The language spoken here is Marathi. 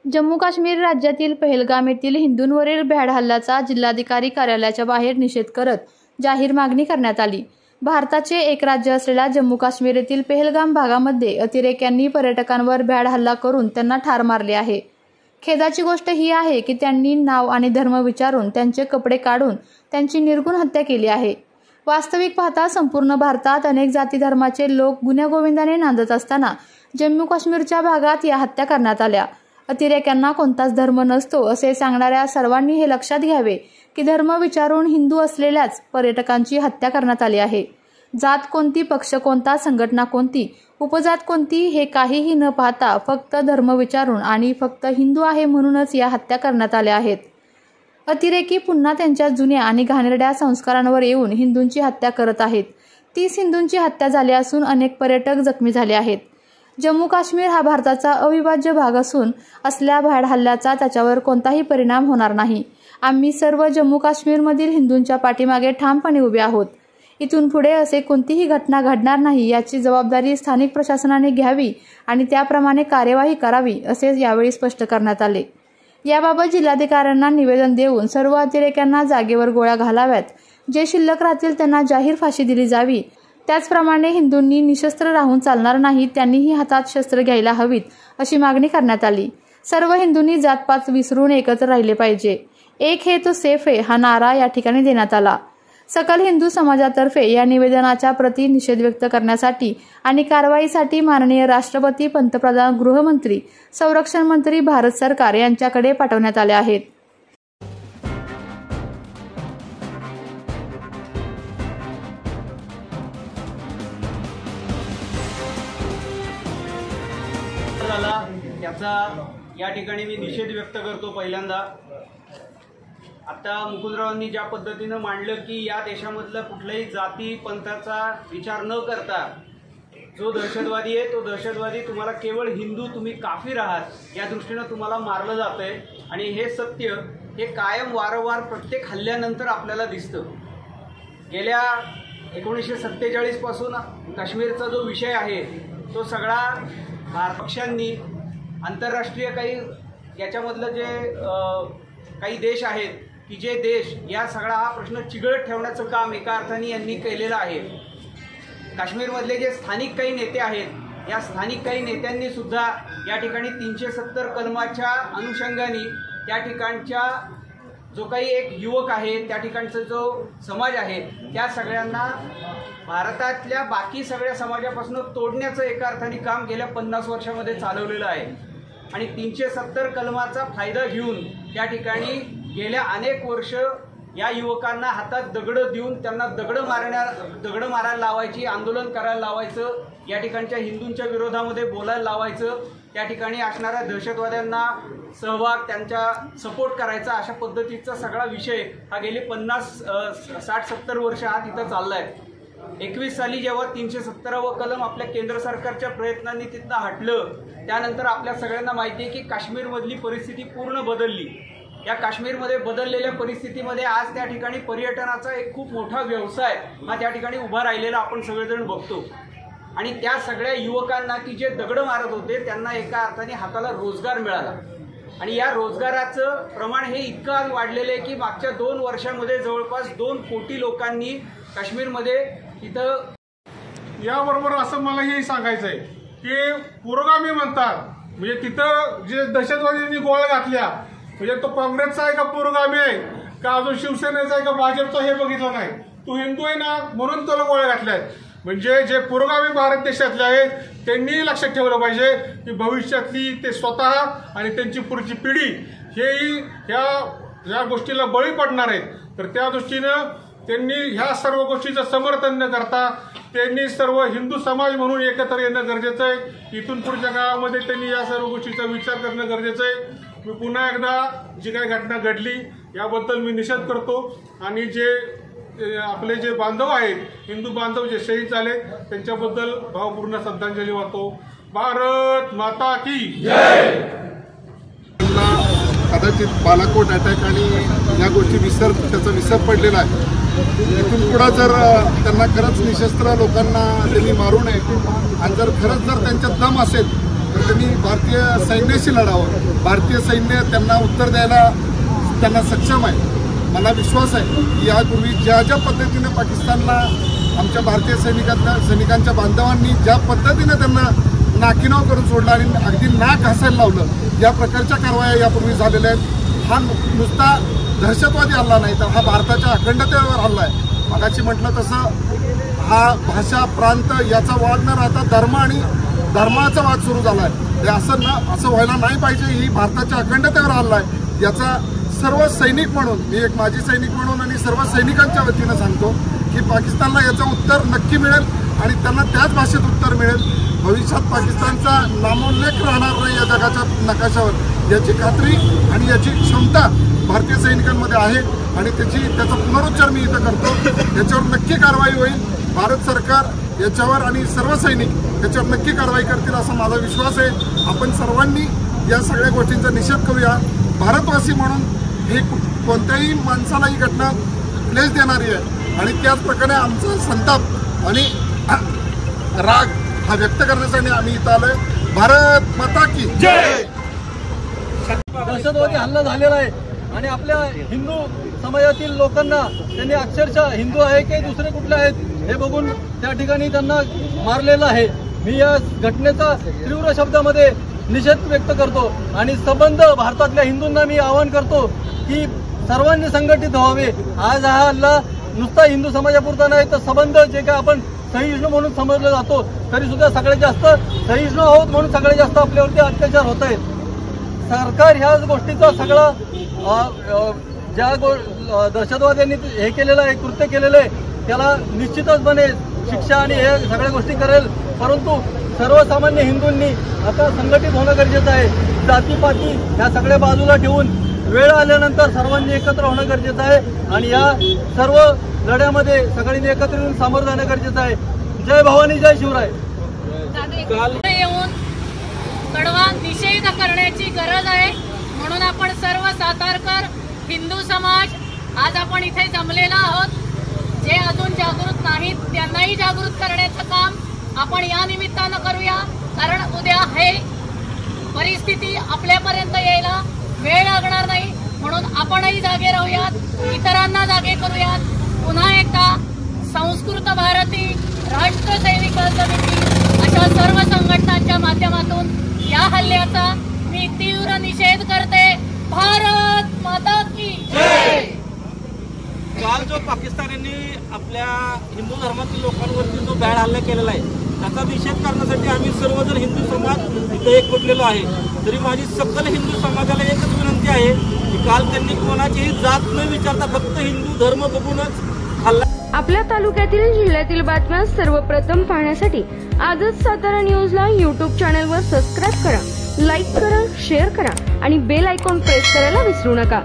जम्मू काश्मीर राज्यातील पहलगाम येथील हिंदूंवरील भ्याड हल्ल्याचा जिल्हाधिकारी कार्यालयाच्या बाहेर निषेध करत जाहीर मागणी करण्यात आली। भारताचे एक राज्य असलेल्या जम्मू काश्मीर येथील पहलगाम भागामध्ये अतिरेक्यांनी पर्यटकांवर भ्याड हल्ला करून त्यांना ठार मारले आहे। खेदाची गोष्ट ही आहे की त्यांनी नाव आणि धर्म विचारून त्यांचे कपडे काढून त्यांची निर्गुण हत्या केली आहे। वास्तविक पाहता संपूर्ण भारतात अनेक जाती धर्माचे लोक गुण्यागोविंदाने नांदत असताना जम्मू काश्मीरच्या भागात या हत्या करण्यात आल्या। अतिरेक्यांना कोणताच धर्म नसतो असे सांगणाऱ्या सर्वांनी हे लक्षात घ्यावे की धर्म विचारून हिंदू असलेल्याच पर्यटकांची हत्या करण्यात आली आहे। जात कोणती, पक्ष कोणता, संघटना कोणती, उपजात कोणती हे काहीही न पाहता फक्त धर्म विचारून आणि फक्त हिंदू आहे म्हणूनच या हत्या करण्यात आल्या आहेत। अतिरेकी पुन्हा त्यांच्या जुन्या आणि घाणेरड्या संस्कारांवर येऊन हिंदूंची हत्या करत आहेत। 30 हिंदूंची हत्या झाली असून अनेक पर्यटक जखमी झाले आहेत। जम्मू काश्मीर हा भारताचा अविभाज्य भाग असून असल्या भ्याड हल्ल्याचा त्याच्यावर कोणताही परिणाम होणार नाही। आम्ही सर्व जम्मू काश्मीरमधील हिंदूंच्या पाठीमागे ठामपणे उभे आहोत। इथून पुढे असे कोणतीही घटना घडणार नाही याची जबाबदारी स्थानिक प्रशासनाने घ्यावी आणि त्याप्रमाणे कार्यवाही करावी असे यावेळी स्पष्ट करण्यात आले। याबाबत जिल्हाधिकाऱ्यांना निवेदन देऊन सर्व अतिरेक्यांना जागेवर गोळ्या घालाव्यात, जे शिल्लक राहतील त्यांना जाहीर फाशी दिली जावी। त्याचप्रमाणे हिंदूंनी निशस्त्र राहून चालणार नाही, त्यांनीही हातात शस्त्र घ्यायला हवीत अशी मागणी करण्यात आली। सर्व हिंदूंनी जातपात विसरून एकत्र राहिले पाहिजे। एक है तो सेफ है हा नारा या ठिकाणी देण्यात आला। सकल हिंदू समाजातर्फे या निवेदनाच्या प्रति निषेध व्यक्त करण्यासाठी आणि कारवाईसाठी माननीय राष्ट्रपती, पंतप्रधान, गृहमंत्री, संरक्षण मंत्री, भारत सरकार यांच्याकडे पाठवण्यात आले आहेत। त्याचा या ठिकाणी मी निषेध व्यक्त करतो। पहिल्यांदा आता मुकुंदरावांनी ज्या पद्धतीनं मांडलं की या देशामधला कुठल्याही जाती पंथाचा विचार न करता जो दहशतवादी आहे तो दहशतवादी तुम्हाला केवळ हिंदू, तुम्ही काफिर आहात या दृष्टीनं तुम्हाला मारलं जातंय आणि हे सत्य हे कायम वारंवार प्रत्येक हल्ल्यानंतर आपल्याला दिसतं। गेल्या 1947 पासून काश्मीरचा जो विषय आहे तो सगळा पक्षांनी, आंतरराष्ट्रीय काही याच्यामधलं जे काही देश आहेत की जे देश या सगळा हा प्रश्न चिघळत ठेवण्याचं काम एका अर्थाने यांनी केलेलं आहे। काश्मीरमधले जे स्थानिक काही नेते आहेत या स्थानिक काही नेत्यांनी सुद्धा या ठिकाणी 370 कलमाच्या अनुषंगाने त्या ठिकाणच्या जो काही एक युवक आहे, त्या ठिकाणचा जो समाज आहे त्या सगळ्यांना भारतातल्या बाकी सगळ्या समाजापासून तोडण्याचं एका अर्थाने काम गेल्या 50 वर्षामध्ये चालवलेलं आहे आणि 370 कलमाचा फायदा घेऊन त्या ठिकाणी गेल्या अनेक वर्ष या युवकांना हातात दगड देऊन त्यांना दगड मारायला लावायची, आंदोलन करायला लावायचं, या ठिकाणच्या हिंदूंच्या विरोधामध्ये बोलायला लावायचं, त्या ठिकाणी असणाऱ्या दहशतवाद्यांना सहभाग, त्यांच्या सपोर्ट करायचा, अशा पद्धतीचा सगळा विषय हा गेली 50-60-70 वर्ष हा तिथं चाललाय। 21 साली जेव्हा 370व कलम आपल्या केंद्र सरकारच्या प्रयत्नांनी तिथनं हटलं त्यानंतर आपल्या सगळ्यांना माहिती आहे की काश्मीरमधली परिस्थिती पूर्ण बदलली। या काश्मीरमध्ये बदललेल्या परिस्थितीमध्ये आज त्या ठिकाणी पर्यटनाचा एक खूप मोठा व्यवसाय हा त्या ठिकाणी उभा राहिलेला आपण सगळेजण बघतो आणि त्या सगळ्या युवकांना की जे दगड मारत होते त्यांना एका अर्थाने हाताला रोजगार मिळाला आणि या रोजगाराचं प्रमाण हे इतकं वाढलेलं आहे की मागच्या 2 वर्षांमध्ये जवळपास 2 कोटी लोकांनी काश्मीरमध्ये इथं। याबरोबर असं मला हे सांगायचं आहे की पुरोगामी म्हणतात म्हणजे तिथं जे दहशतवाद्यांनी गोळ्या घातल्या म्हणजे तो काँग्रेसचा आहे का पुरोगामी आहे का अजून शिवसेनेचा आहे का भाजपचा हे बघितलं नाही। तो हिंदू आहे ना म्हणून त्याला गोळ्या घातल्यात। म्हणजे जे पुरोगामी भारत देशातले आहेत त्यांनी लक्षात ठेवलं पाहिजे की भविष्यातली ते स्वतः आणि त्यांची पुढची पिढी हेही ह्या गोष्टीला बळी पडणार आहेत। तर त्या दृष्टीनं त्यांनी ह्या सर्व गोष्टीचं समर्थन न करता त्यांनी सर्व हिंदू समाज म्हणून एकत्र येणं गरजेचं आहे। इथून पुढच्या काळामध्ये त्यांनी या सर्व गोष्टीचा विचार करणं गरजेचं आहे। मी पुन्हा एकदा जी काही घटना घडली याबद्दल मी निषेध करतो आणि जे आपले जे बांधव आहेत, हिंदू बांधव जे शहीद झाले त्यांच्याबद्दल भावपूर्ण श्रद्धांजली वाहतो। भारत माता की जय। कदाचित बालाकोट अटॅक आणि या गोष्टी त्याचा विसर पडलेला आहे। इथून पुढं जर त्यांना खरंच निशस्त्र लोकांना त्यांनी मारू नये आणि जर खरंच जर त्यांच्यात दम असेल तर त्यांनी भारतीय सैन्याशी लढावं. भारतीय सैन्य त्यांना उत्तर द्यायला त्यांना सक्षम आहे. मला विश्वास आहे की यापूर्वी ज्या ज्या पद्धतीने पाकिस्तानला आमच्या भारतीय सैनिकांच्या बांधवांनी ज्या पद्धतीने त्यांना नाकीनाव करून सोडलं आणि अगदी नाक घासायला लावलं, या प्रकारच्या कारवाया यापूर्वी झालेल्या आहेत. हा नुसता दहशतवादी हल्ला नाही तर हा भारताच्या अखंडतेवर हल्ला आहे. मगाशी म्हटलं तसं हा भाषा प्रांत याचा वाद न राहता धर्म आणि धर्माचा वाद सुरू झाला आहे. हे असं व्हायला नाही पाहिजे. ही भारताच्या अखंडतेवर हल्ला आहे. याचा सर्व सैनिक म्हणून, मी एक माजी सैनिक म्हणून आणि सर्व सैनिकांच्या वतीनं सांगतो की पाकिस्तानला याचं उत्तर नक्की मिळेल आणि त्यांना त्याच भाषेत उत्तर मिळेल. भविष्यात पाकिस्तानचा नामोल्लेख राहणार नाही या जगाच्या नकाशावर याची खात्री आणि याची क्षमता भारतीय सैनिकांमध्ये आहे आणि त्याचा पुनरुच्चार मी इथं करतो. याच्यावर नक्की कारवाई होईल. भारत सरकार याच्यावर आणि सर्व सैनिक याच्यावर नक्की कारवाई करतील असा माझा विश्वास आहे. आपण सर्वांनी या सगळ्या गोष्टींचा निषेध करूया. भारतवासी म्हणून ही कोणत्याही माणसाला ही घटना क्लेश देणारी आहे आणि त्याच प्रकारे आमचा संताप आणि राग हा व्यक्त करण्यासाठी आम्ही इथं आलोय. भारत माता की जय. दहशतवादी हल्ला झालेला आहे आणि आपल्या हिंदू समाजातील लोकांना त्यांनी अक्षरशः हिंदू आहे की दुसरे कुठले आहेत हे बघून त्या ठिकाणी त्यांना मारलेलं आहे. मी या घटनेचा तीव्र शब्दामध्ये निषेध व्यक्त करतो आणि संबंध भारतातल्या हिंदूंना मी आवाहन करतो की सर्वांनी संघटित व्हावे. आज हा हल्ला नुसता हिंदू समाजापुरता नाही तर संबंध जे काय आपण सहिष्णू म्हणून समजलं जातो तरी सुद्धा सगळ्यात जास्त सहिष्णू आहोत म्हणून सगळ्यात जास्त आपल्यावरती अत्याचार होत आहेत. सरकार ह्या गोष्टीचा सगळा ज्या दहशतवाद्यांनी हे केलेलं आहे, कृत्य केलेलं आहे, त्याला निश्चितच बनेल शिक्षा आणि हे सगळ्या गोष्टी करेल. परंतु सर्वसामान्य हिंदूंनी आता संघटित होणं गरजेचं आहे. जातीपाती ह्या सगळ्या बाजूला ठेवून वेळ आल्यानंतर सर्वांनी एकत्र होणं गरजेचं आहे आणि या सर्व लढ्यामध्ये सगळ्यांनी एकत्र येऊन सामोरं जाणं गरजेचं आहे. जय भवानी, जय शिवराय. येऊन कडवा निषेध करण्याची गरज आहे म्हणून आपण सर्व सातारकर हिंदू समाज आज आपण इथे जमलेला आहोत. जे अजून जागृत नाहीत त्यांनाही जागृत करण्याचं काम आपण या निमित्तानं करूया. कारण उद्या हे परिस्थिती आपल्यापर्यंत यायला वेळ लागणार नाही म्हणून आपणही जागे राहूयात, इतरांना जागे करूयात. पुन्हा एकदा संस्कृत भारती, राष्ट्र सैनिक समिती अशा सर्व संघटनांच्या माध्यमातून या हल्ल्याचा मी तीव्र निषेध करते. भारत माता की जय. काल जो पाकिस्तानांनी आपल्या हिंदू धर्मातील लोकांवरती जो भ्याड हल्ला केलेला आहे त्याचा निषेध करण्यासाठी आम्ही सर्वजण हिंदू समाज इथे एकवटलेलो आहे. तरी माझी सकल हिंदू समाजाला एकच विनंती आहे की काल त्यांनी कोणाचीही जात न विचारता फक्त हिंदू धर्म बघूनच हल्ला. आपल्या तालुक्यातील जिल्ह्यातील बातम्या सर्वप्रथम पाहण्यासाठी आजच सातारा न्यूजला YouTube चॅनलवर सबस्क्राईब करा, लाईक करा, शेअर करा आणि बेल आयकॉन प्रेस करायला विसरू नका.